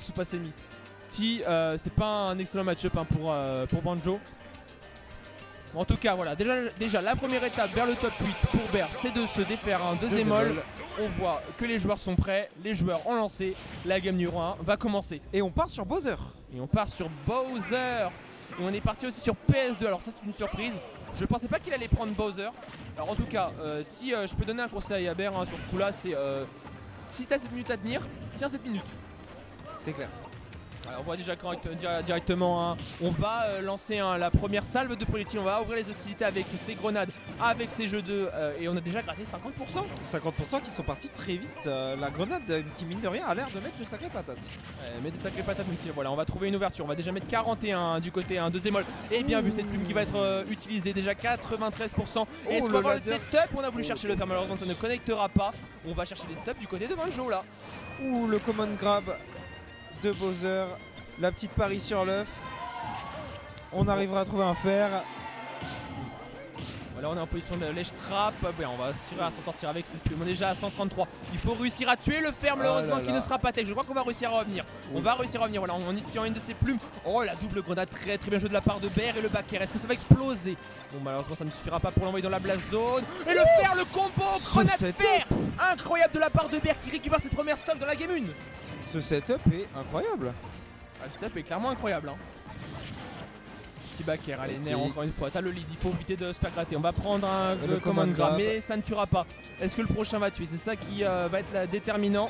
Super Semi. T, c'est pas un excellent match-up hein, pour Banjo. Bon, en tout cas, voilà, déjà la première étape vers le top 8 pour Bear, c'est de se défaire un deuxième émol. On voit que les joueurs sont prêts, les joueurs ont lancé, la game numéro 1 va commencer. Et on part sur Bowser. Et on part sur Bowser. Et on est parti aussi sur PS2, alors ça c'est une surprise. Je pensais pas qu'il allait prendre Bowser. Alors en tout cas, si je peux donner un conseil à Bear hein, sur ce coup là, c'est si t'as 7 minutes à tenir, tiens 7 minutes. C'est clair. Alors on voit déjà directement, hein, on va lancer la première salve de projectiles, on va ouvrir les hostilités avec ces grenades, avec ces jeux de et on a déjà gratté 50%. 50% qui sont partis très vite. La grenade qui mine de rien a l'air de mettre de sacrées patates. Mais des sacrées patates, même si voilà, on va trouver une ouverture, on va déjà mettre 41 du côté un deuxième émol. Et bien vu cette plume qui va être utilisée, déjà 93%. Et est-ce qu'on va avoir le setup? On a voulu chercher le fer, malheureusement ça ne connectera pas. On va chercher les setups du côté de Banjo là. Ouh, le common grab de Bowser, la petite pari sur l'œuf. On arrivera à trouver un fer. Voilà, on est en position de lèche trap. On va réussir à s'en sortir avec cette plume. On est déjà à 133. Il faut réussir à tuer le fer, malheureusement, qui ne sera pas tech. Je crois qu'on va réussir à revenir. On va réussir à revenir. Voilà, en estivant une de ses plumes. Oh, la double grenade très très bien jouée de la part de Bear et le back air. Est-ce que ça va exploser? Bon, malheureusement, ça ne suffira pas pour l'envoyer dans la blast zone. Et le fer, le combo grenade fer incroyable de la part de Bear qui récupère cette première stock dans la game 1. Ce setup est incroyable. Le setup est clairement incroyable. Hein. Petit back air, allez, Nair encore une fois. T'as le lead, il faut éviter de se faire gratter. On va prendre le command grab, mais ça ne tuera pas. Est-ce que le prochain va tuer? C'est ça qui va être la déterminant.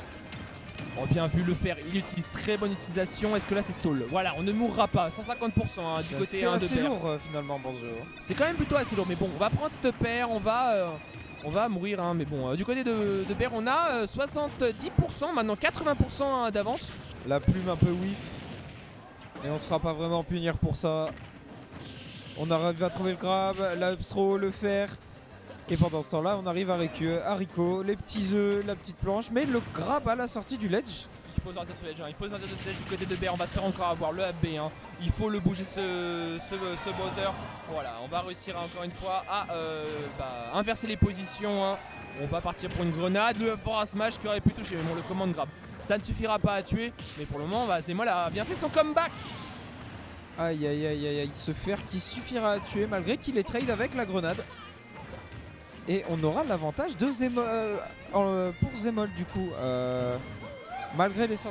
Oh, bien vu le fer, il utilise très bonne utilisation. Est-ce que là c'est stall? Voilà, on ne mourra pas. 150% hein, du côté 1 de C'est assez lourd finalement, Banjo. C'est quand même plutôt assez lourd, mais bon, on va prendre cette paire, on va mourir, hein, mais bon, du côté de Bear, on a 70%, maintenant 80% d'avance. La plume un peu whiff. Et on se fera pas vraiment punir pour ça. On arrive à trouver le grab, la upstro, le fer. Et pendant ce temps-là, on arrive avec haricots, les petits œufs, la petite planche. Mais le grab à la sortie du ledge. Il faut sortir de ce ledge, hein. Il faut sortir de ce ledge du côté de Bear. On va se faire encore avoir le AB. Hein. Il faut le bouger ce Bowser. Voilà, on va réussir encore une fois à inverser les positions. Hein. On va partir pour une grenade. Le force smash qui aurait pu toucher. Mais bon, le command grab. Ça ne suffira pas à tuer. Mais pour le moment, Zemol a bien fait son comeback. Aïe aïe aïe aïe aïe, ce fer qui suffira à tuer malgré qu'il est trade avec la grenade. Et on aura l'avantage de pour Zemol du coup, malgré les 130%.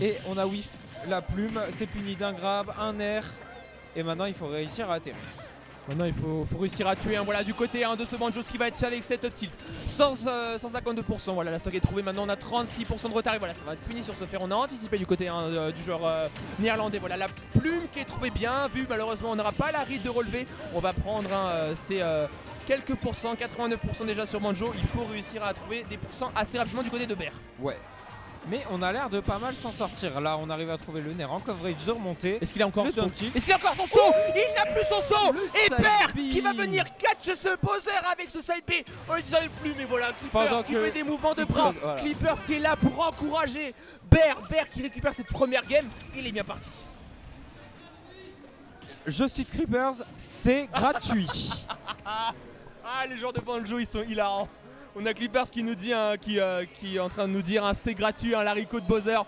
Et on a whiff, la plume, c'est puni d'un grab, un air. Et maintenant il faut réussir à atterrir. Maintenant il faut réussir à tuer, hein. Voilà du côté de ce Banjo qui va être avec cette up tilt 152%, voilà la stock est trouvée, maintenant on a 36% de retard et voilà ça va être puni sur ce fer, on a anticipé du côté du joueur néerlandais, voilà la plume qui est trouvée bien vue, malheureusement on n'aura pas la ride de relever, on va prendre ces quelques pourcents, 89% déjà sur Banjo, il faut réussir à trouver des pourcents assez rapidement du côté de Bear. Ouais. Mais on a l'air de pas mal s'en sortir. Là, on arrive à trouver le Nair en coverage de remontée. Est-ce qu'il a encore son saut? Est-ce qu'il a encore son saut? Il n'a plus son saut. Et Bear qui va venir catch ce Bowser avec ce side B. On ne disait plus, mais voilà, Clippers qui fait des mouvements de bras. Voilà. Clippers qui est là pour encourager Bear. Bear qui récupère cette première game. Il est bien parti. Je cite Clippers, c'est gratuit. Ah, les joueurs de Banjo, ils sont hilarants. On a Clippers qui nous dit, qui est en train de nous dire c'est gratuit, l'haricot de Bowser.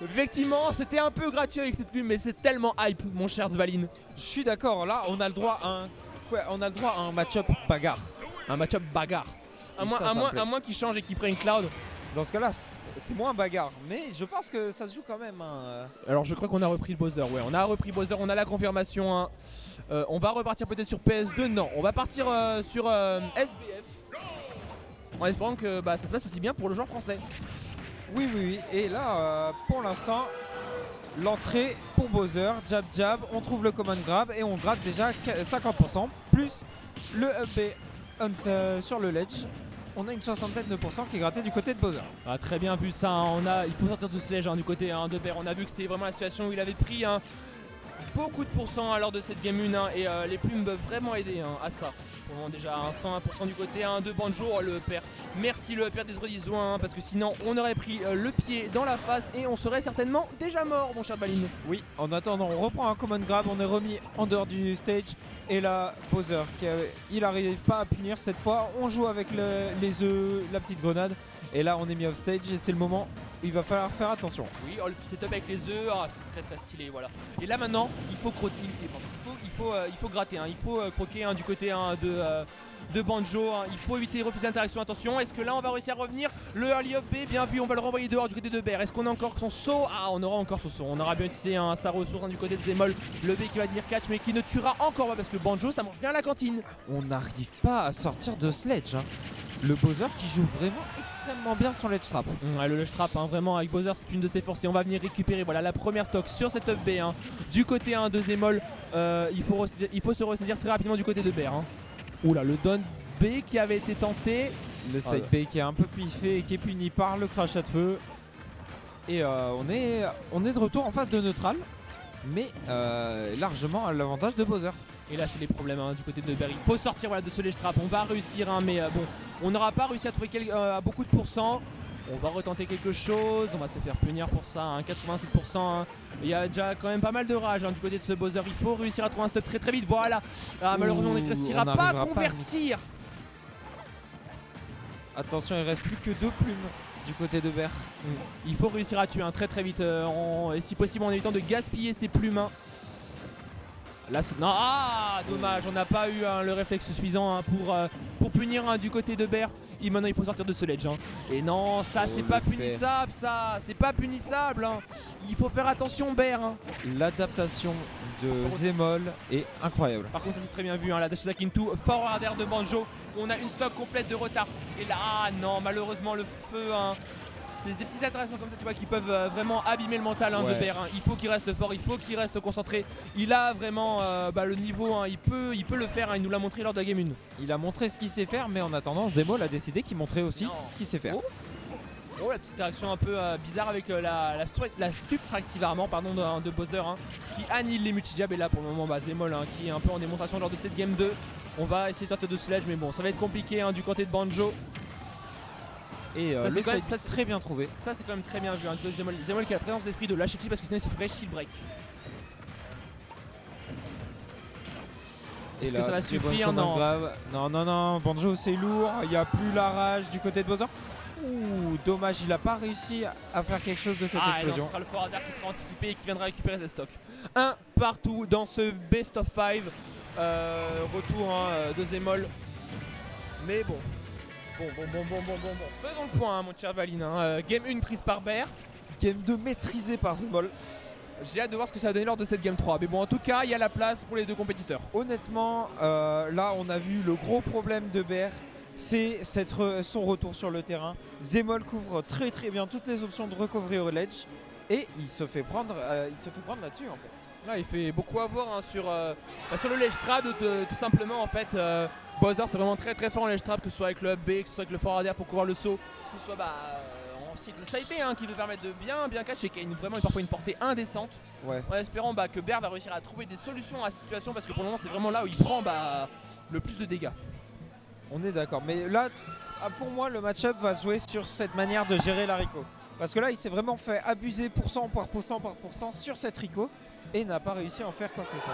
Effectivement, c'était un peu gratuit avec cette plume, mais c'est tellement hype, mon cher Zvaline. Je suis d'accord, là on a le droit à un match-up bagarre. Un match-up bagarre. À moins qu'il change et qu'il prenne Cloud. Dans ce cas-là, c'est moins bagarre, mais je pense que ça se joue quand même. Alors je crois qu'on a repris le Bowser, ouais, on a repris Bowser, on a la confirmation. Hein. On va repartir peut-être sur PS2, non, on va partir sur SBF. En espérant que ça se passe aussi bien pour le joueur français. Oui. Et là, pour l'instant, l'entrée pour Bowser, jab, on trouve le command grab et on gratte déjà 50%, plus le up B sur le ledge. On a une 69% qui est grattée du côté de Bowser. Ah, très bien vu ça, hein. Il faut sortir de ce ledge du côté de Bear. On a vu que c'était vraiment la situation où il avait pris beaucoup de pourcents lors de cette game 1 et les plumes peuvent vraiment aider à ça. Pour le moment déjà 101% du côté de Banjo, le père. Merci le père d'être 10 parce que sinon on aurait pris le pied dans la face et on serait certainement déjà mort, mon cher Baline. Oui, en attendant on reprend un command grab, on est remis en dehors du stage et là Bowser il n'arrive pas à punir cette fois, on joue avec les œufs, la petite grenade et là on est mis off stage et c'est le moment il va falloir faire attention. Oui, oh, le petit setup avec les œufs, ah, c'est très très stylé, voilà. Et là maintenant, il faut croquer, il faut gratter, hein, il faut croquer hein, du côté hein, de Banjo, hein, il faut éviter refuser l'interaction. Attention, est-ce que là on va réussir à revenir? Le early up B, bien vu, on va le renvoyer dehors du côté de Bear. Est-ce qu'on a encore son saut? Ah, on aura encore son saut, on aura bien utilisé hein, sa ressource hein, du côté de Zemol. Le B qui va venir catch mais qui ne tuera encore pas parce que Banjo ça mange bien à la cantine. On n'arrive pas à sortir de Sledge. Hein. Le Bowser qui joue vraiment extrêmement bien son ledge trap. Ouais, le ledge trap hein, vraiment avec Bowser c'est une de ses forces et on va venir récupérer voilà la première stock sur cette up B hein, du côté de Zemol. Il faut se ressaisir très rapidement du côté de Bear. Hein. Oula, le down B qui avait été tenté. Le side B qui est un peu piffé et qui est puni par le crachat de feu. Et on est de retour en phase de neutral, mais largement à l'avantage de Bowser. Et là c'est les problèmes hein, du côté de Bear. Il faut sortir voilà, de ce ledge trap. On va réussir hein, mais bon, on n'aura pas réussi à trouver à beaucoup de pourcents. On va retenter quelque chose, on va se faire punir pour ça, hein, 87%. Hein. Il y a déjà quand même pas mal de rage hein, du côté de ce Bowser. Il faut réussir à trouver un stop très très vite. Voilà. Ah, malheureusement on ne réussira pas à convertir. Attention, il reste plus que 2 plumes du côté de Bear. Il faut réussir à tuer hein, très très vite et si possible en évitant de gaspiller ses plumes. Hein. Là c'est... Non, ah dommage, on n'a pas eu hein, le réflexe suffisant hein, pour punir hein, du côté de Bear. Et maintenant il faut sortir de ce ledge hein. Et non, ça c'est pas punissable, ça c'est pas punissable hein. Il faut faire attention Bear hein. L'adaptation de Zemol est incroyable. Par contre ça c'est très bien vu hein, la dash attack into forward air de Banjo. On a une stock complète de retard. Et là, ah non, malheureusement le feu hein. C'est des petites interactions comme ça tu vois qui peuvent vraiment abîmer le mental hein, de Bear. Hein. Il faut qu'il reste fort, il faut qu'il reste concentré. Il a vraiment le niveau, hein. il peut le faire, hein. Il nous l'a montré lors de la game 1. Il a montré ce qu'il sait faire, mais en attendant Zemol a décidé qu'il montrait aussi ce qu'il sait faire. Oh, la petite interaction un peu bizarre avec la Subtractive Armor pardon, de Bowser hein, qui annihile les multi-jabs. Et là pour le moment Zemol hein, qui est un peu en démonstration lors de cette game 2. On va essayer de sortir de Sledge mais bon ça va être compliqué hein, du côté de Banjo. Et ça, c'est très bien trouvé. Ça c'est quand même très bien vu hein, Zemol qui a la présence d'esprit de lâcher le parce que sinon il se ferait shield break. Est-ce que ça va suffire? Non. Non, Banjo c'est lourd, il n'y a plus la rage du côté de Bowser. Ouh, dommage, il n'a pas réussi à faire quelque chose de cette explosion. Non, ce sera le forward air qui sera anticipé et qui viendra récupérer ses stocks. Un partout dans ce best of 5. Retour hein, de Zemol. Mais bon. Bon. Faisons le point, hein, mon cher Valine. Hein. Game 1 prise par Bear. Game 2 maîtrisé par Zemol. J'ai hâte de voir ce que ça va donner lors de cette game 3. Mais bon, en tout cas, il y a la place pour les deux compétiteurs. Honnêtement, là, on a vu le gros problème de Bear. C'est son retour sur le terrain. Zemol couvre très très bien toutes les options de recovery au ledge. Et il se fait prendre là-dessus en fait. Là, il fait beaucoup avoir hein, sur le ledge trap, tout simplement en fait. Bowser c'est vraiment très très fort en ledge trap, que ce soit avec le up B, que ce soit avec le forward air pour couvrir le saut, que ce soit en cycle side B hein, qui peut permettre de bien cacher, qui a vraiment parfois une portée indécente. Ouais. En espérant que Bear va réussir à trouver des solutions à la situation parce que pour le moment c'est vraiment là où il prend le plus de dégâts. On est d'accord, mais là pour moi le match-up va jouer sur cette manière de gérer la Rico. Parce que là il s'est vraiment fait abuser pourcent par pourcent sur cette Rico et n'a pas réussi à en faire quoi que ce soit.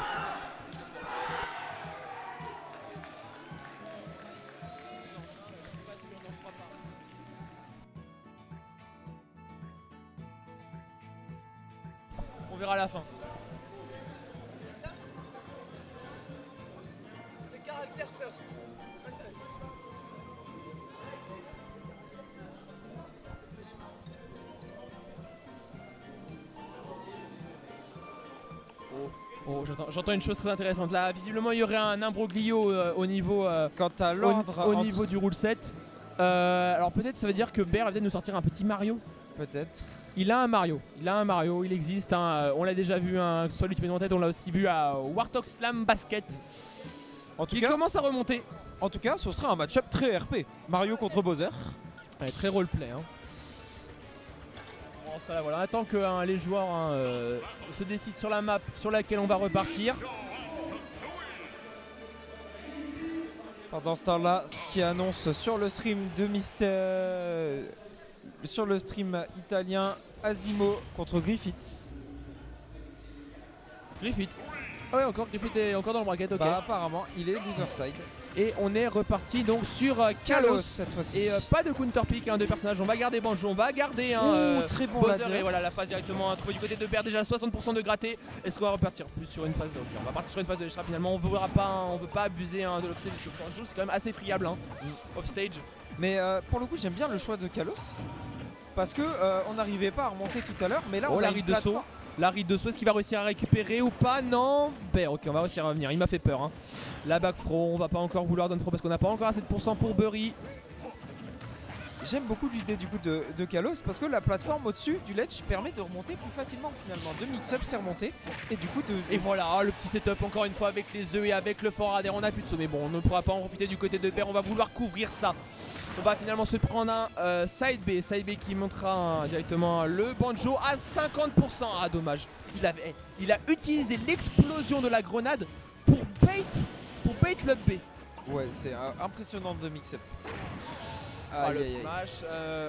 On verra à la fin. C'est caractère first. Oh, j'entends une chose très intéressante. Là, visiblement, il y aurait un imbroglio au niveau, quant à l'ordre au niveau du rule set. Alors peut-être ça veut dire que Bear va peut-être nous sortir un petit Mario. Peut-être. Il a un Mario, il existe, hein. On l'a déjà vu, hein, que ce soit l'Ultimate en tête, on l'a aussi vu à Warthog Slam Basket. Il commence à remonter. En tout cas, ce sera un match-up très RP. Mario contre Bowser. Ouais, très roleplay. Hein. Bon, là, voilà, attend que les joueurs se décident sur la map sur laquelle on va repartir. Pendant ce temps-là, ce qui annonce sur le stream de Mister... Sur le stream italien, Asimo contre Griffith. Griffith. Ah ouais, encore Griffith est encore dans le bracket, ok. Bah apparemment, il est loser side. Et on est reparti donc sur Kalos Kalos. cette fois-ci. Et pas de counter pick de personnages. On va garder Banjo, on va garder un très bon Bowser. ladder. Et voilà la phase directement trouvé du côté de Bear. Déjà 60% de gratté. Est-ce qu'on va repartir plus sur une phase de... Ok, on va partir sur une phase de Leshra finalement. On veut pas abuser de l'off-stage parce que Banjo c'est quand même assez friable off-stage. Mais pour le coup j'aime bien le choix de Kalos. Parce que on n'arrivait pas à remonter tout à l'heure. Mais là on a la une ride de saut. plateforme. La ride de saut, est-ce qu'il va réussir à récupérer ou pas? Non. Bear, ok, on va réussir à revenir. Il m'a fait peur. La back throw, on va pas encore vouloir down throw parce qu'on n'a pas encore assez de % pour Burry. J'aime beaucoup l'idée du coup de Kalos parce que la plateforme au-dessus du ledge permet de remonter plus facilement finalement. De mix-up c'est remonté et du coup Et voilà le petit setup encore une fois avec les œufs et avec le fort adhère. On a plus de saut mais bon on ne pourra pas en profiter du côté de Bear. On va vouloir couvrir ça. On va finalement se prendre un side B qui montrera directement le Banjo à 50%. Ah dommage. Il a utilisé l'explosion de la grenade pour bait le B. Ouais c'est impressionnant de mix-up. Ah, le smash,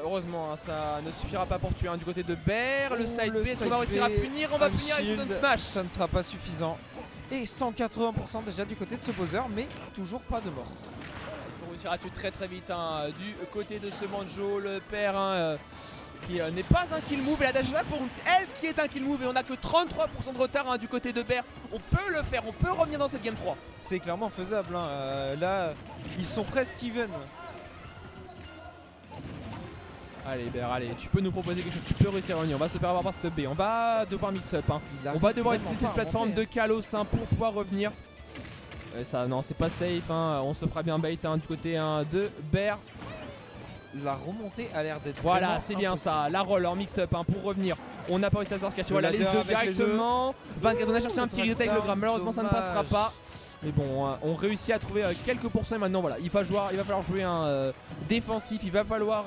heureusement ça ne suffira pas pour tuer du côté de Bear. Le side B, est-ce qu'on va réussir à punir? On va punir avec ce smash. Ça ne sera pas suffisant. Et 180% déjà du côté de ce Bowser, mais toujours pas de mort. Il faut réussir à tuer très vite du côté de ce Banjo. Le père qui n'est pas un kill move. Et la dash là pour elle qui est un kill move. Et on a que 33% de retard du côté de Bear. On peut le faire, on peut revenir dans cette game 3. C'est clairement faisable. Là, ils sont presque even. Allez Bear, allez, tu peux nous proposer quelque chose, tu peux réussir à revenir. On va se faire avoir par cette B, on va devoir mix up. On va devoir utiliser cette plateforme de Kalos pour pouvoir revenir. Ça, non, c'est pas safe, on se fera bien bait du côté de Bear. La remontée a l'air d'être voilà, c'est bien ça, la roll en mix up pour revenir. On n'a pas réussi à se cacher. Voilà les œufs directement. 24, on a cherché un petit retake avec le grab, malheureusement ça ne passera pas. Mais bon, on réussit à trouver quelques pourcents et maintenant voilà, il va falloir jouer un défensif, il va falloir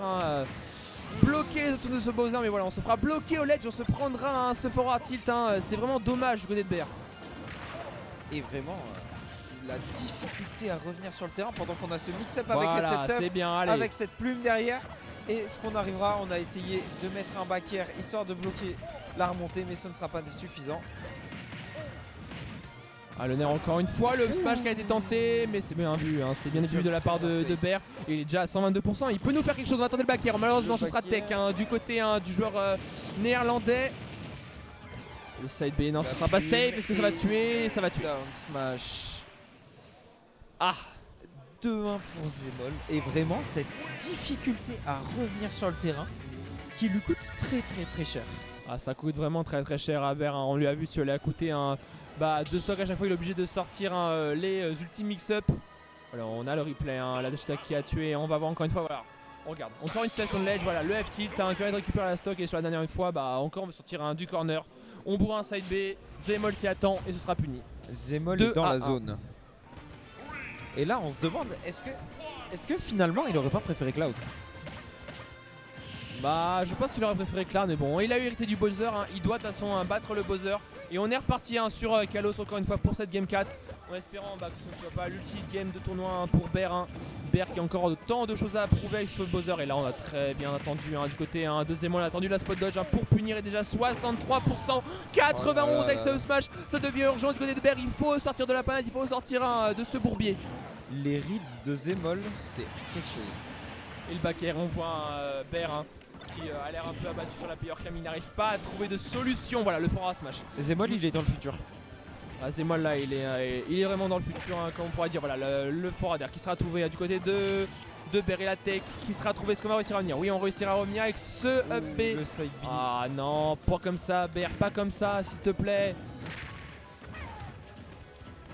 bloquer autour de ce Bowser, mais voilà, on se fera bloquer au ledge, on se prendra ce fort à tilt, c'est vraiment dommage du côté de Bear. Et vraiment, la difficulté à revenir sur le terrain pendant qu'on a ce mix-up voilà, avec cette bien, avec cette plume derrière. Et ce qu'on arrivera, on a essayé de mettre un back air histoire de bloquer la remontée, mais ce ne sera pas suffisant. Ah, le nerf encore une fois, le smash qui a été tenté, mais c'est bien vu, c'est bien vu de la part de Bear. Il est déjà à 122%, il peut nous faire quelque chose, on va tenter le back air. Malheureusement ce sera tech du côté du joueur néerlandais. Le side B, non ce sera pas safe, est-ce que ça va tuer? Ça va tuer. Down smash. Ah, 2-1 pour Zemol. Et vraiment cette difficulté à revenir sur le terrain qui lui coûte très cher. Ah, ça coûte vraiment très cher à Bear, on lui a vu si elle a coûté de stock à chaque fois, il est obligé de sortir les ulti mix-up. Voilà, on a le replay, la dash attack qui a tué, on va voir encore une fois, voilà. On regarde, encore une situation de ledge, voilà, le F-tilt, qui vient de récupérer la stock et sur la dernière fois, encore on veut sortir du corner. On bourre un side B, Zemol s'y attend et ce sera puni. Zemol est dans la zone. Et là on se demande, est-ce que finalement il aurait pas préféré Cloud? Je pense qu'il aurait préféré Cloud, mais bon, il a hérité du Bowser, il doit de toute façon battre le Bowser. Et on est reparti sur Kalos encore une fois pour cette game 4. En espérant que ce ne soit pas l'ultime game de tournoi pour Bear. Bear qui a encore tant de choses à prouver avec ce Bowser. Et là on a très bien attendu du côté de Zemol, on a attendu la spot dodge pour punir. Et déjà 63%, 91 avec ce smash. Ça devient urgent du côté de Bear, il faut sortir de la panade, il faut sortir de ce bourbier. Les reads de Zemol, c'est quelque chose. Et le back air, on voit Bear qui a l'air un peu abattu sur la player cam, il n'arrive pas à trouver de solution. Voilà le fort à smash. Zemol il est dans le futur. Zemol là il est vraiment dans le futur, comme on pourrait dire. Voilà le fort adhère qui sera trouvé du côté de Bear et la tech qui sera trouvé. Est-ce qu'on va réussir à revenir? Oui, on réussira à revenir avec ce up B. Le side B. Ah non, pas comme ça Bear, pas comme ça s'il te plaît.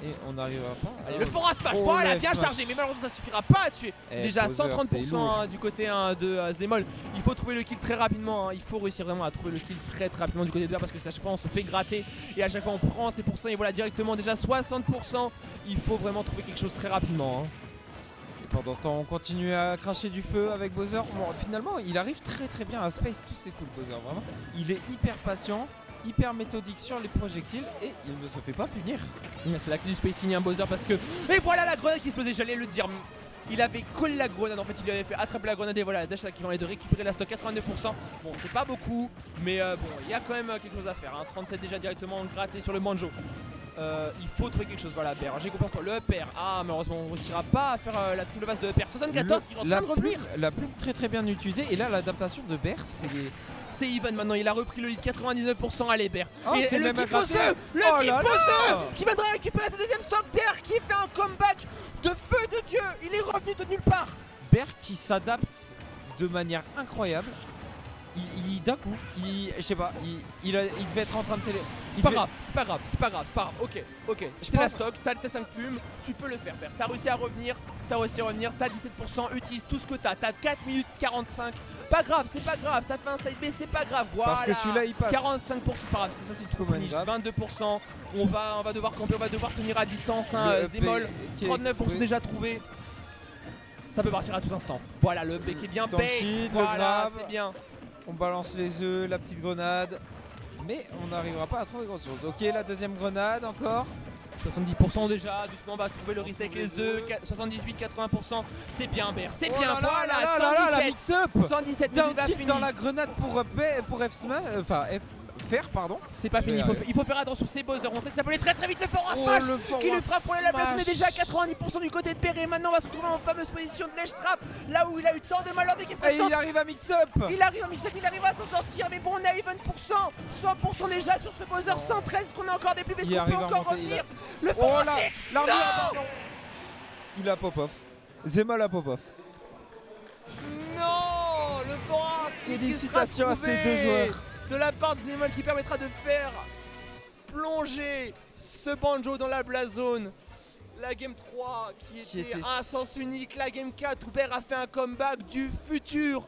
Et on n'arrivera pas. Allez, le fort à smash, il a bien chargé, mais malheureusement ça suffira pas à tuer. Déjà Bowser, 130% du côté de Zemol. Il faut trouver le kill très rapidement, il faut réussir vraiment à trouver le kill très rapidement du côté de Bear parce que à chaque fois on se fait gratter et à chaque fois on prend ces pourcents et voilà directement déjà 60%. Il faut vraiment trouver quelque chose très rapidement. Et pendant ce temps on continue à cracher du feu avec Bowser. Bon, finalement il arrive très bien à space tous ses coups Bowser, vraiment. Il est hyper patient, hyper méthodique sur les projectiles et il ne se fait pas punir. C'est la clé du spacing Bowser parce que... Et voilà la grenade qui explosait, j'allais le dire. Il avait collé la grenade, en fait il lui avait fait attraper la grenade et voilà la dash qui permet de récupérer la stock 82%. Bon c'est pas beaucoup mais bon il y a quand même quelque chose à faire. 37 déjà directement gratté sur le Banjo. Il faut trouver quelque chose. Voilà, Bear, j'ai confiance en toi. Le upper. Ah, malheureusement, on ne réussira pas à faire la triple base de upper. 74 qui est en train de revenir. La plume très très bien utilisée. Et là, l'adaptation de Bear, C'est Even maintenant, il a repris le lead 99%. Allez, Bear. Oh, et c'est le même Keep aggravé. Poseux, le Oh Keep là là. Poseux qui viendra récupérer sa deuxième stock. Bear qui fait un comeback de feu de Dieu. Il est revenu de nulle part. Bear qui s'adapte de manière incroyable. D'un coup, je sais pas, il devait être en train de télé. C'est pas grave, c'est pas grave, c'est pas grave, c'est pas grave. Ok, c'est la pense- stock, t'as tes 5 plumes, tu peux le faire, Bear. T'as réussi à revenir, t'as 17%, utilise tout ce que t'as 4 minutes 45. Pas grave, c'est pas grave, t'as fait un side B, c'est pas grave, voilà. Parce que celui-là, il passe. 45%, c'est pas grave, c'est ça, c'est trop Command niche. grab. 22%, on va devoir camper, on va devoir tenir à distance. Hein, Le Zémol, qui est 39% trouvé. déjà trouvé. Ça peut partir à tout instant. Voilà, le bec est bien Dans le bait. shield, le Voilà, grab. c'est bien. On balance les œufs, la petite grenade. Mais on n'arrivera pas à trouver grand chose. Ok, la deuxième grenade encore. 70% déjà, doucement on va se trouver le risque avec les œufs, 78-80%, c'est bien Bear, c'est bien, Oh là voilà, là là là, la 117, mix-up 117 Down mais c'est pas tilt fini. dans la grenade pour F smash, enfin faire pardon. C'est pas fini, il faut faire attention, c'est Bowser, on sait que ça peut aller très très vite le forward Oh, smash le qui forward lui frappe pour la place, on est smash. déjà à 90% du côté de Bear et maintenant on va se retrouver en fameuse position de ledge trap, là où il a eu tant de malheur d'équipe Et précédente. il arrive à mix-up. Il arrive en mix-up, il arrive à s'en sortir, mais bon on est à even pour 100% déjà sur ce Bowser, 113 qu'on a encore des pubs, est-ce Il qu'on peut arrive à encore remonter, revenir Le Oh forward là, kick. l'armure, Non. attention. Il a pop-off. Zémol a pop-off. Non, le forward kick qui sera Félicitations à ces trouvé deux joueurs. de la part de Zémol qui permettra de faire plonger ce banjo dans la blast zone. La game 3 qui était était un sens unique, la game 4 où Bear a fait un comeback du futur